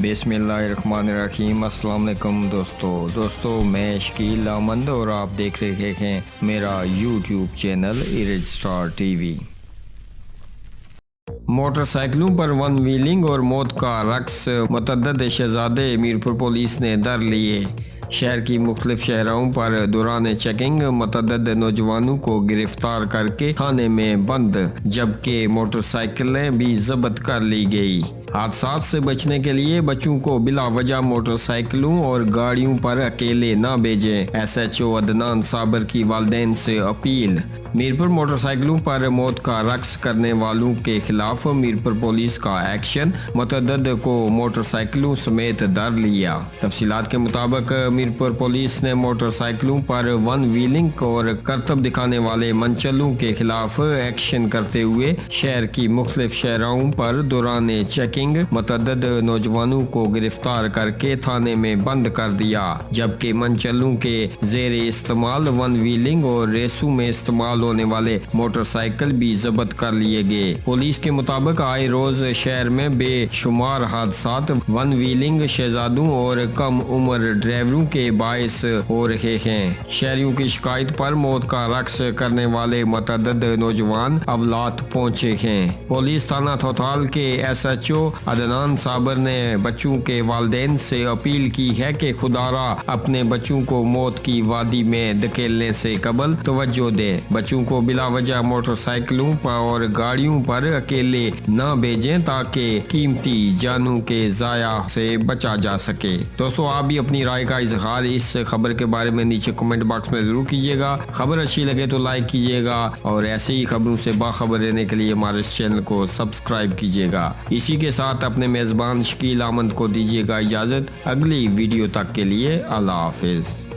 بسم اللہ الرحمن الرحیم۔ السلام علیکم دوستو میں شکیل احمد اور آپ دیکھ رہے ہیں میرا YouTube channel ایرج star T V. Motor سائیکلوں پر ون ویلنگ اور موت کا رقص، متعدد شہزادے میرپور پولیس نے در لیے۔ شہر کی مختلف شاہراہوں پر دوران چیکنگ متعدد نوجوانوں کو گرفتار کر کے تھانے میں بند، جبکہ موٹر سائیکلیں بھی ضبط کر لی گئی۔ حادثات سے بچنے کے لیے بچوں کو بلا وجہ موٹر سائیکلوں اور گاڑیوں پر اکیلے نہ بھیجیں، ایس ایچ او عدنان صابر کی والدین سے اپیل۔ میرپور موٹر سائیکلوں پر موت کا رقص کرنے والوں کے خلاف میرپور پولیس کا ایکشن، متعدد کو موٹر سائیکلوں سمیت در لیا۔ تفصیلات کے مطابق میرپور پولیس نے موٹر سائیکلوں پر ون ویلنگ اور کرتب دکھانے والے منچلوں کے خلاف ایکشن کرتے ہوئے شہر کی مختلف شاہراہوں پر دوران چیکنگ متعدد نوجوانوں کو گرفتار کر کے تھانے میں بند کر دیا، جبکہ منچلوں کے زیر استعمال ون ویلنگ اور ریسوں میں استعمال ہونے والے موٹر سائیکل بھی ضبط کر لیے گئے۔ پولیس کے مطابق آئے روز شہر میں بے شمار حادثات ون ویلنگ شہزادوں اور کم عمر ڈرائیوروں کے باعث ہو رہے ہیں۔ شہریوں کی شکایت پر موت کا رقص کرنے والے متعدد نوجوان اولاد پہنچے ہیں۔ پولیس تھانہ تھوتھال کے ایس ایچ او عدنان صابر نے بچوں کے والدین سے اپیل کی ہے کہ خدارا اپنے بچوں کو موت کی وادی میں دھکیلنے سے قبل توجہ دے، بچوں کو بلا وجہ موٹر سائیکلوں اور گاڑیوں پر اکیلے نہ بھیجیں تاکہ قیمتی جانوں کے ضائع سے بچا جا سکے۔ دوستو آپ بھی اپنی رائے کا اظہار اس خبر کے بارے میں نیچے کمنٹ باکس میں ضرور کیجیے گا۔ خبر اچھی لگے تو لائک کیجیے گا اور ایسے ہی خبروں سے باخبر رہنے کے لیے ہمارے اس چینل کو سبسکرائب کیجیے گا۔ اسی کے ساتھ اپنے میزبان شکیل احمد کو دیجیے گا اجازت۔ اگلی ویڈیو تک کے لیے اللہ حافظ۔